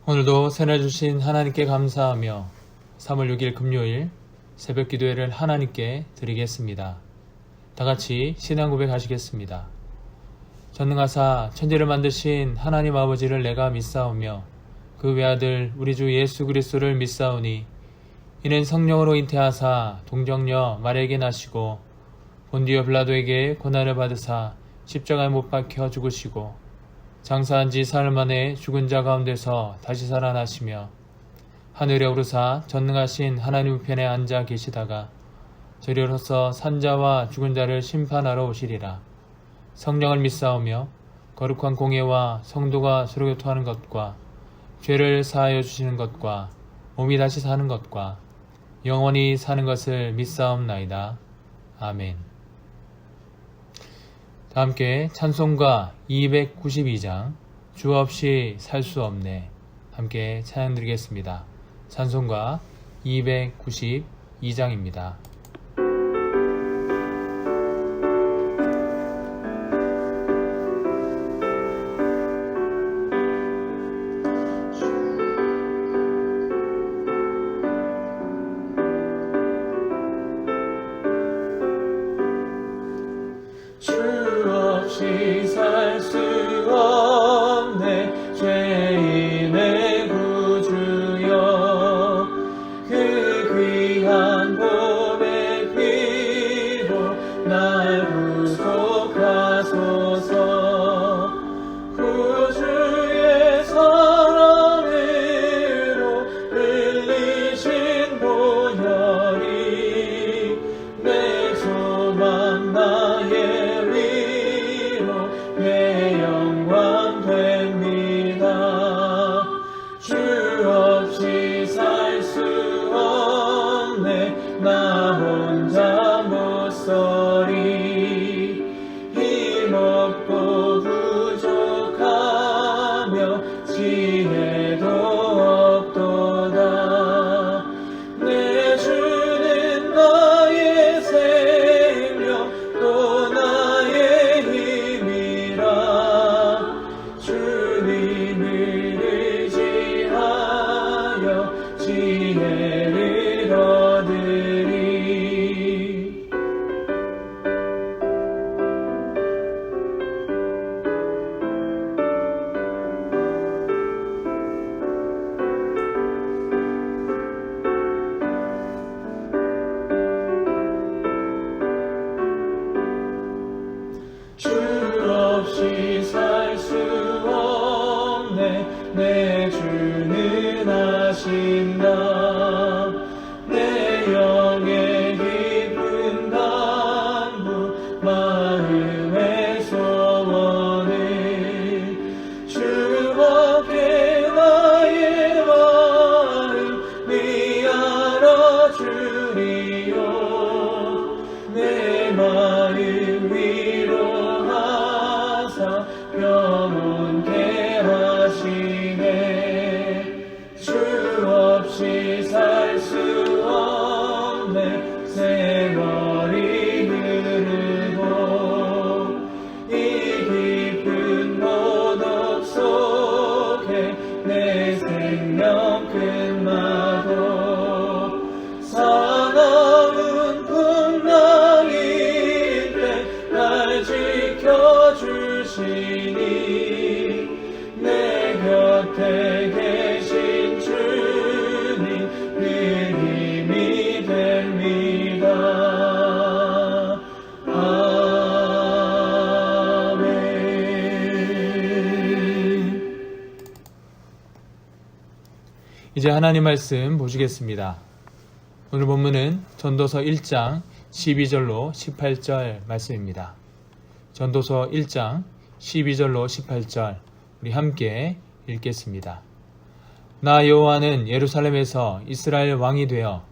오늘도 새날 주신 하나님께 감사하며 3월 6일 금요일 새벽 기도회를 하나님께 드리겠습니다. 다같이 신앙 고백하시겠습니다. 전능하사 천지를 만드신 하나님 아버지를 내가 믿사오며 그 외아들 우리 주 예수 그리스도를 믿사오니 이는 성령으로 잉태하사 동정녀 마리아에게 나시고 본디오 빌라도에게 고난을 받으사 십자가에 못 박혀 죽으시고 장사한 지 사흘 만에 죽은 자 가운데서 다시 살아나시며 하늘에 오르사 전능하신 하나님 우편에 앉아 계시다가 저리로서 산자와 죽은 자를 심판하러 오시리라. 성령을 믿사오며 거룩한 공예와 성도가 서로 교통하는 것과 죄를 사하여 주시는 것과 몸이 다시 사는 것과 영원히 사는 것을 믿사옵나이다. 아멘. 다 함께 찬송가 292장 주 없이 살 수 없네 함께 찬양 드리겠습니다. 찬송가 292장입니다. 살 수 없네 죄인의 구주여 그 귀한 보배 피로 날 구속하소서 구주의 사랑으로 흘리신 보혈이 내 소망 나의 내 영광 됩니다. 주 없이 살 수 없네 나 혼자 못 서리 힘없고 부족하며 지혜도 없도다. 내 주는 나의 생명 또 나의 주님을 의지하여 지혜를 얻으리. 주 없이 살 수 없네 내 주는 아신다. 내 영의 깊은 간구 마음의 소원을 주밖에 나의 마음이 알아주리요. 내 마음 위로하사 평온케 하시네. 주 없이 살 수 없네 세월이 흐르고 이 깊은 고독 속에 내 생명 끝나도 사나운 풍랑일 날 지켜주시니 내 곁에 계신 주님 늘 힘이 됩니다. 아멘. 이제 하나님 말씀 보시겠습니다. 오늘 본문은 전도서 1장 12절로 18절 말씀입니다. 전도서 1장 12절로 18절 우리 함께 읽겠습니다. 나 여호와는 예루살렘에서 이스라엘 왕이 되어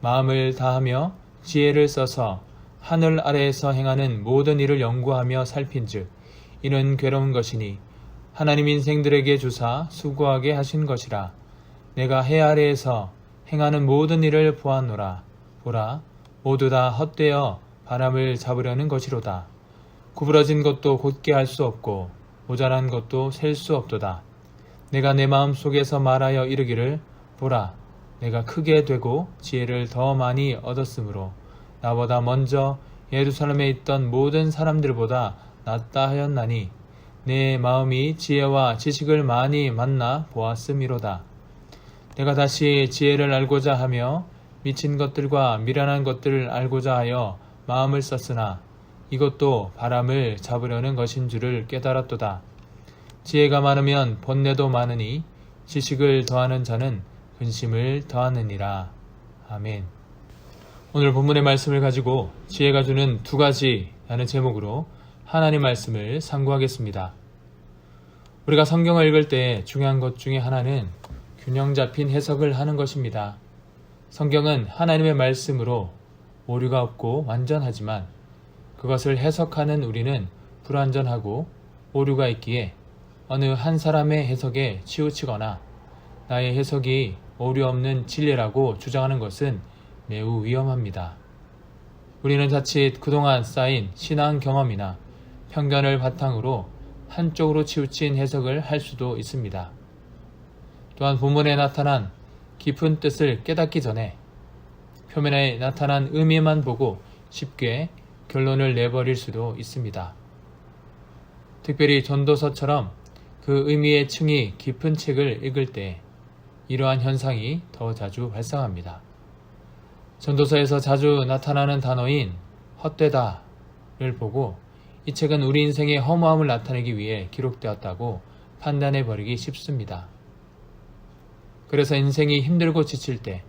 마음을 다하며 지혜를 써서 하늘 아래에서 행하는 모든 일을 연구하며 살핀즉 이는 괴로운 것이니 하나님 인생들에게 주사 수고하게 하신 것이라. 내가 해 아래에서 행하는 모든 일을 보았노라. 보라, 모두 다 헛되어 바람을 잡으려는 것이로다. 구부러진 것도 곧게 할 수 없고 모자란 것도 셀 수 없도다. 내가 내 마음 속에서 말하여 이르기를 보라 내가 크게 되고 지혜를 더 많이 얻었으므로 나보다 먼저 예루살렘에 있던 모든 사람들보다 낫다 하였나니 내 마음이 지혜와 지식을 많이 만나 보았음이로다. 내가 다시 지혜를 알고자 하며 미친 것들과 미련한 것들을 알고자 하여 마음을 썼으나 이것도 바람을 잡으려는 것인 줄을 깨달았도다. 지혜가 많으면 번뇌도 많으니 지식을 더하는 자는 근심을 더하느니라. 아멘. 오늘 본문의 말씀을 가지고 지혜가 주는 두 가지라는 제목으로 하나님 말씀을 상고하겠습니다. 우리가 성경을 읽을 때 중요한 것 중에 하나는 균형 잡힌 해석을 하는 것입니다. 성경은 하나님의 말씀으로 오류가 없고 완전하지만 그것을 해석하는 우리는 불완전하고 오류가 있기에 어느 한 사람의 해석에 치우치거나 나의 해석이 오류 없는 진리라고 주장하는 것은 매우 위험합니다. 우리는 자칫 그동안 쌓인 신앙 경험이나 편견을 바탕으로 한쪽으로 치우친 해석을 할 수도 있습니다. 또한 본문에 나타난 깊은 뜻을 깨닫기 전에 표면에 나타난 의미만 보고 쉽게 결론을 내버릴 수도 있습니다. 특별히 전도서처럼 그 의미의 층이 깊은 책을 읽을 때 이러한 현상이 더 자주 발생합니다. 전도서에서 자주 나타나는 단어인 헛되다를 보고 이 책은 우리 인생의 허무함을 나타내기 위해 기록되었다고 판단해버리기 쉽습니다. 그래서 인생이 힘들고 지칠 때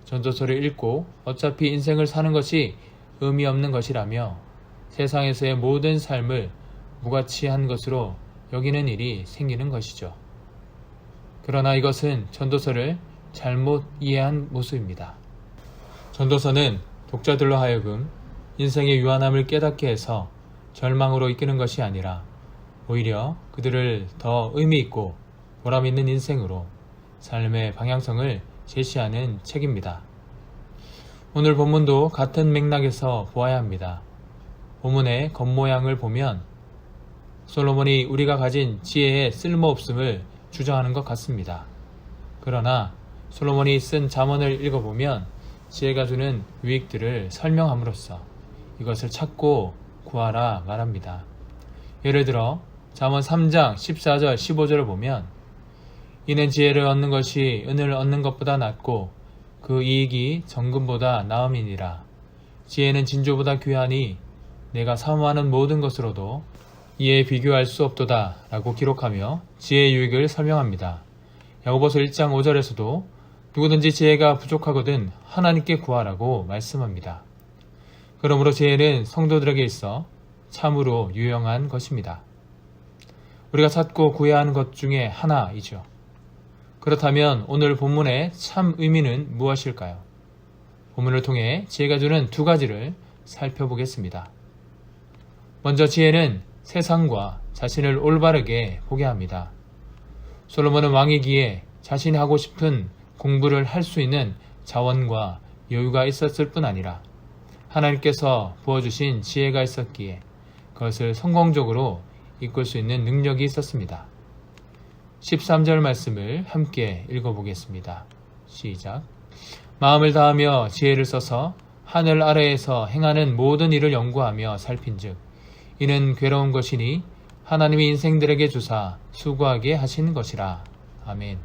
전도서를 읽고 어차피 인생을 사는 것이 의미 없는 것이라며 세상에서의 모든 삶을 무가치한 것으로 여기는 일이 생기는 것이죠. 그러나 이것은 전도서를 잘못 이해한 모습입니다. 전도서는 독자들로 하여금 인생의 유한함을 깨닫게 해서 절망으로 이끄는 것이 아니라 오히려 그들을 더 의미있고 보람있는 인생으로 삶의 방향성을 제시하는 책입니다. 오늘 본문도 같은 맥락에서 보아야 합니다. 본문의 겉모양을 보면 솔로몬이 우리가 가진 지혜의 쓸모없음을 주장하는 것 같습니다. 그러나 솔로몬이 쓴 잠언을 읽어보면 지혜가 주는 유익들을 설명함으로써 이것을 찾고 구하라 말합니다. 예를 들어 잠언 3장 14절 15절을 보면 이는 지혜를 얻는 것이 은을 얻는 것보다 낫고 그 이익이 정금보다 나음이니라. 지혜는 진주보다 귀하니 내가 사모하는 모든 것으로도 이에 비교할 수 없도다 라고 기록하며 지혜의 유익을 설명합니다. 야고보서 1장 5절에서도 누구든지 지혜가 부족하거든 하나님께 구하라고 말씀합니다. 그러므로 지혜는 성도들에게 있어 참으로 유용한 것입니다. 우리가 찾고 구해야 하는 것 중에 하나이죠. 그렇다면 오늘 본문의 참 의미는 무엇일까요? 본문을 통해 지혜가 주는 두 가지를 살펴보겠습니다. 먼저 지혜는 세상과 자신을 올바르게 보게 합니다. 솔로몬은 왕이기에 자신이 하고 싶은 공부를 할 수 있는 자원과 여유가 있었을 뿐 아니라 하나님께서 부어주신 지혜가 있었기에 그것을 성공적으로 이끌 수 있는 능력이 있었습니다. 13절 말씀을 함께 읽어보겠습니다. 시작. 마음을 다하며 지혜를 써서 하늘 아래에서 행하는 모든 일을 연구하며 살핀즉 이는 괴로운 것이니 하나님이 인생들에게 주사 수고하게 하신 것이라. 아멘.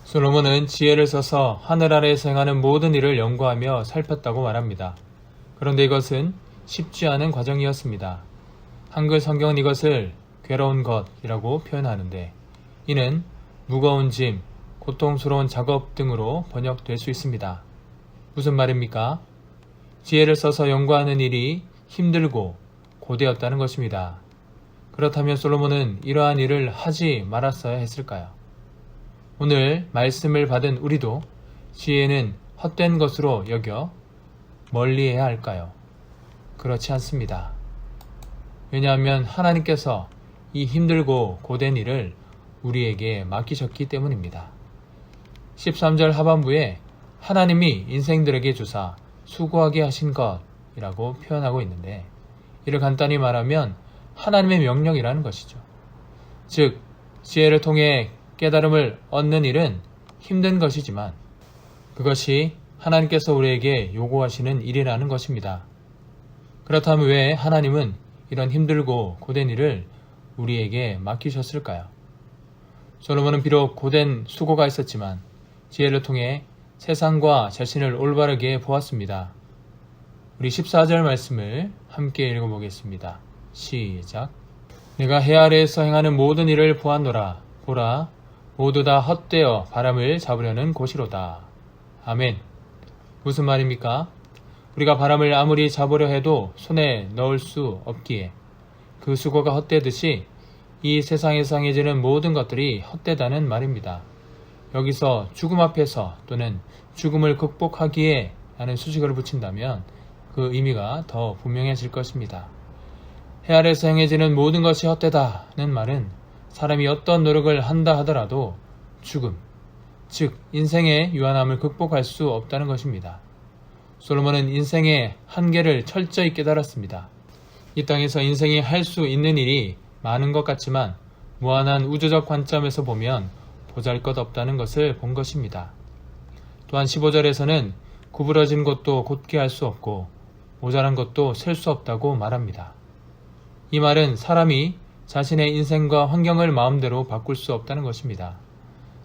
솔로몬은 지혜를 써서 하늘 아래에서 행하는 모든 일을 연구하며 살폈다고 말합니다. 그런데 이것은 쉽지 않은 과정이었습니다. 한글 성경은 이것을 괴로운 것이라고 표현하는데 이는 무거운 짐, 고통스러운 작업 등으로 번역될 수 있습니다. 무슨 말입니까? 지혜를 써서 연구하는 일이 힘들고 고되었다는 것입니다. 그렇다면 솔로몬은 이러한 일을 하지 말았어야 했을까요? 오늘 말씀을 받은 우리도 지혜는 헛된 것으로 여겨 멀리해야 할까요? 그렇지 않습니다. 왜냐하면 하나님께서 이 힘들고 고된 일을 우리에게 맡기셨기 때문입니다. 13절 하반부에 하나님이 인생들에게 주사 수고하게 하신 것이라고 표현하고 있는데 이를 간단히 말하면 하나님의 명령이라는 것이죠. 즉 지혜를 통해 깨달음을 얻는 일은 힘든 것이지만 그것이 하나님께서 우리에게 요구하시는 일이라는 것입니다. 그렇다면 왜 하나님은 이런 힘들고 고된 일을 우리에게 맡기셨을까요? 솔로몬은 비록 고된 수고가 있었지만 지혜를 통해 세상과 자신을 올바르게 보았습니다. 우리 14절 말씀을 함께 읽어보겠습니다. 시작. 내가 해 아래에서 행하는 모든 일을 보았노라. 보라, 모두 다 헛되어 바람을 잡으려는 곳이로다. 아멘. 무슨 말입니까? 우리가 바람을 아무리 잡으려 해도 손에 넣을 수 없기에 그 수고가 헛되듯이 이 세상에서 행해지는 모든 것들이 헛되다는 말입니다. 여기서 죽음 앞에서 또는 죽음을 극복하기에 라는 수식어를 붙인다면 그 의미가 더 분명해질 것입니다. 해 아래에서 행해지는 모든 것이 헛되다는 말은 사람이 어떤 노력을 한다 하더라도 죽음, 즉 인생의 유한함을 극복할 수 없다는 것입니다. 솔로몬은 인생의 한계를 철저히 깨달았습니다. 이 땅에서 인생이 할 수 있는 일이 많은 것 같지만 무한한 우주적 관점에서 보면 보잘것없다는 것을 본 것입니다. 또한 15절에서는 구부러진 것도 곧게 할 수 없고 모자란 것도 셀 수 없다고 말합니다. 이 말은 사람이 자신의 인생과 환경을 마음대로 바꿀 수 없다는 것입니다.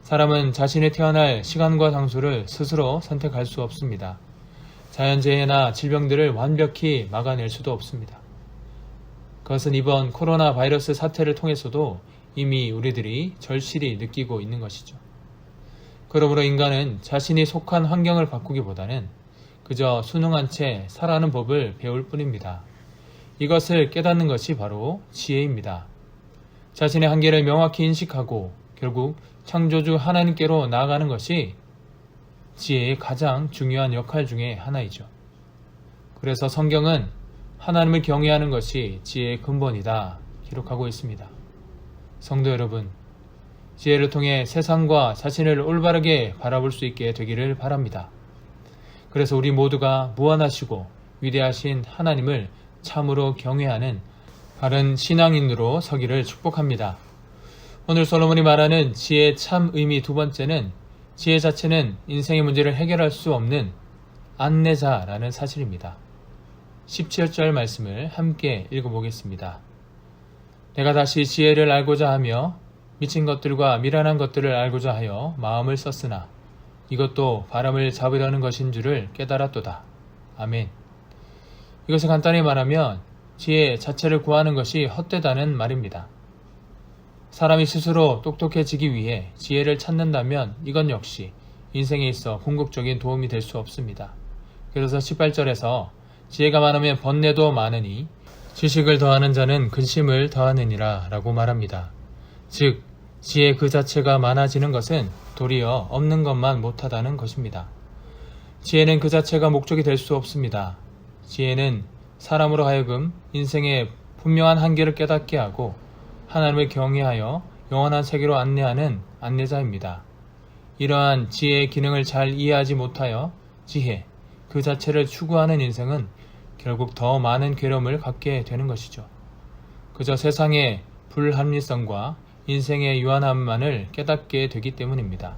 사람은 자신이 태어날 시간과 장소를 스스로 선택할 수 없습니다. 자연재해나 질병들을 완벽히 막아낼 수도 없습니다. 그것은 이번 코로나 바이러스 사태를 통해서도 이미 우리들이 절실히 느끼고 있는 것이죠. 그러므로 인간은 자신이 속한 환경을 바꾸기보다는 그저 순응한 채 살아가는 법을 배울 뿐입니다. 이것을 깨닫는 것이 바로 지혜입니다. 자신의 한계를 명확히 인식하고 결국 창조주 하나님께로 나아가는 것이 지혜의 가장 중요한 역할 중에 하나이죠. 그래서 성경은 하나님을 경외하는 것이 지혜의 근본이다 기록하고 있습니다. 성도 여러분, 지혜를 통해 세상과 자신을 올바르게 바라볼 수 있게 되기를 바랍니다. 그래서 우리 모두가 무한하시고 위대하신 하나님을 참으로 경외하는 바른 신앙인으로 서기를 축복합니다. 오늘 솔로몬이 말하는 지혜의 참 의미 두 번째는 지혜 자체는 인생의 문제를 해결할 수 없는 안내자라는 사실입니다. 17절 말씀을 함께 읽어보겠습니다. 내가 다시 지혜를 알고자 하며 미친 것들과 미련한 것들을 알고자 하여 마음을 썼으나 이것도 바람을 잡으려는 것인 줄을 깨달았도다. 아멘. 이것을 간단히 말하면 지혜 자체를 구하는 것이 헛되다는 말입니다. 사람이 스스로 똑똑해지기 위해 지혜를 찾는다면 이건 역시 인생에 있어 궁극적인 도움이 될 수 없습니다. 그래서 18절에서 지혜가 많으면 번뇌도 많으니 지식을 더하는 자는 근심을 더하느니라 라고 말합니다. 즉 지혜 그 자체가 많아지는 것은 도리어 없는 것만 못하다는 것입니다. 지혜는 그 자체가 목적이 될 수 없습니다. 지혜는 사람으로 하여금 인생의 분명한 한계를 깨닫게 하고 하나님을 경외하여 영원한 세계로 안내하는 안내자입니다. 이러한 지혜의 기능을 잘 이해하지 못하여 지혜 그 자체를 추구하는 인생은 결국 더 많은 괴로움을 갖게 되는 것이죠. 그저 세상의 불합리성과 인생의 유한함만을 깨닫게 되기 때문입니다.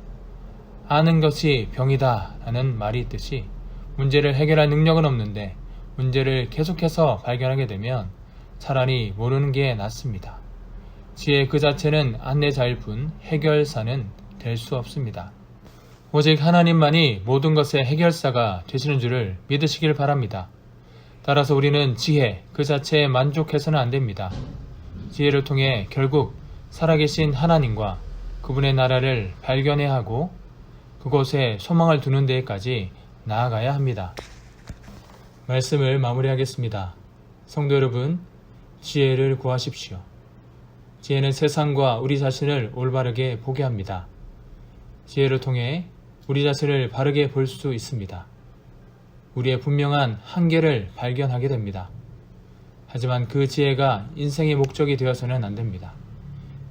아는 것이 병이다 라는 말이 있듯이 문제를 해결할 능력은 없는데 문제를 계속해서 발견하게 되면 차라리 모르는 게 낫습니다. 지혜 그 자체는 안내자일 뿐 해결사는 될 수 없습니다. 오직 하나님만이 모든 것의 해결사가 되시는 줄을 믿으시길 바랍니다. 따라서 우리는 지혜 그 자체에 만족해서는 안 됩니다. 지혜를 통해 결국 살아계신 하나님과 그분의 나라를 발견해야 하고 그곳에 소망을 두는 데까지 나아가야 합니다. 말씀을 마무리하겠습니다. 성도 여러분, 지혜를 구하십시오. 지혜는 세상과 우리 자신을 올바르게 보게 합니다. 지혜를 통해 우리 자신을 바르게 볼 수 있습니다. 우리의 분명한 한계를 발견하게 됩니다. 하지만 그 지혜가 인생의 목적이 되어서는 안 됩니다.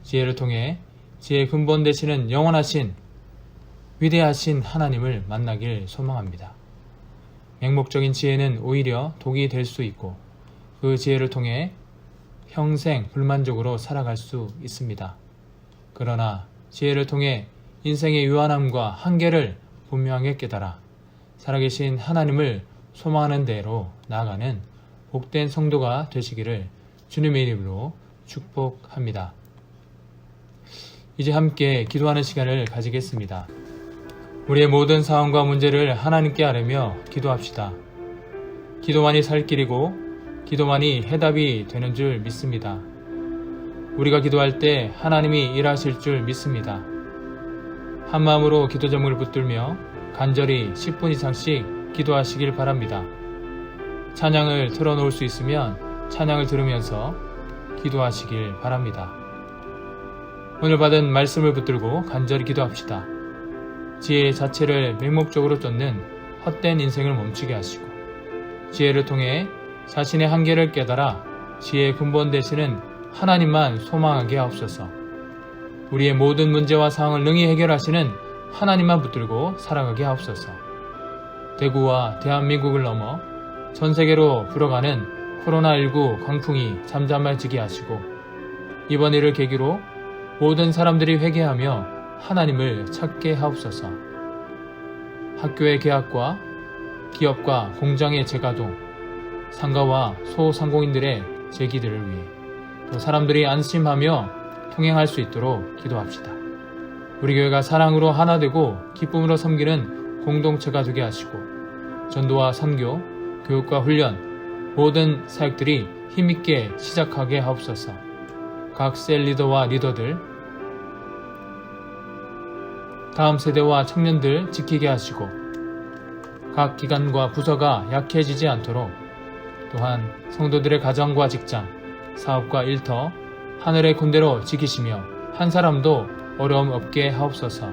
지혜를 통해 지혜의 근본 되시는 영원하신 위대하신 하나님을 만나길 소망합니다. 맹목적인 지혜는 오히려 독이 될 수 있고 그 지혜를 통해 평생 불만족으로 살아갈 수 있습니다. 그러나 지혜를 통해 인생의 유한함과 한계를 분명하게 깨달아 살아계신 하나님을 소망하는 대로 나아가는 복된 성도가 되시기를 주님의 이름으로 축복합니다. 이제 함께 기도하는 시간을 가지겠습니다. 우리의 모든 상황과 문제를 하나님께 아뢰며 기도합시다. 기도만이 살 길이고 기도만이 해답이 되는 줄 믿습니다. 우리가 기도할 때 하나님이 일하실 줄 믿습니다. 한마음으로 기도 제목을 붙들며 간절히 10분 이상씩 기도하시길 바랍니다. 찬양을 틀어놓을 수 있으면 찬양을 들으면서 기도하시길 바랍니다. 오늘 받은 말씀을 붙들고 간절히 기도합시다. 지혜 자체를 맹목적으로 쫓는 헛된 인생을 멈추게 하시고 지혜를 통해 자신의 한계를 깨달아 지혜의 근본 되시는 하나님만 소망하게 하옵소서. 우리의 모든 문제와 상황을 능히 해결하시는 하나님만 붙들고 살아가게 하옵소서. 대구와 대한민국을 넘어 전 세계로 불어가는 코로나19 광풍이 잠잠해지게 하시고 이번 일을 계기로 모든 사람들이 회개하며 하나님을 찾게 하옵소서. 학교의 개학과 기업과 공장의 재가동, 상가와 소상공인들의 재기들을 위해 또 사람들이 안심하며 통행할 수 있도록 기도합시다. 우리 교회가 사랑으로 하나 되고 기쁨으로 섬기는 공동체가 되게 하시고 전도와 선교, 교육과 훈련, 모든 사역들이 힘있게 시작하게 하옵소서. 각 셀 리더와 리더들, 다음 세대와 청년들 지키게 하시고 각 기관과 부서가 약해지지 않도록 또한 성도들의 가정과 직장, 사업과 일터, 하늘의 군대로 지키시며 한 사람도 어려움 없게 하옵소서.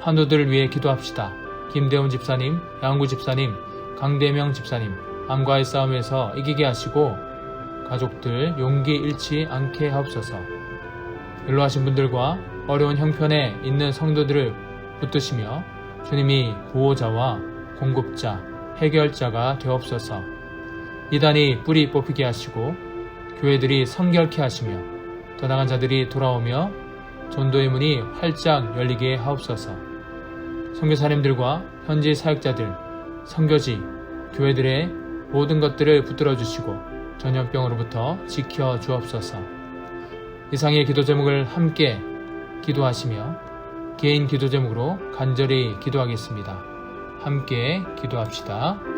환우들을 위해 기도합시다. 김대훈 집사님, 양구 집사님, 강대명 집사님, 암과의 싸움에서 이기게 하시고 가족들 용기 잃지 않게 하옵소서. 연로하신 분들과 어려운 형편에 있는 성도들을 붙드시며 주님이 보호자와 공급자, 해결자가 되옵소서. 이단이 뿌리 뽑히게 하시고 교회들이 성결케 하시며 떠나간 자들이 돌아오며 전도의 문이 활짝 열리게 하옵소서. 선교사님들과 현지 사역자들, 선교지, 교회들의 모든 것들을 붙들어 주시고 전염병으로부터 지켜 주옵소서. 이상의 기도 제목을 함께 기도하시며 개인 기도 제목으로 간절히 기도하겠습니다. 함께 기도합시다.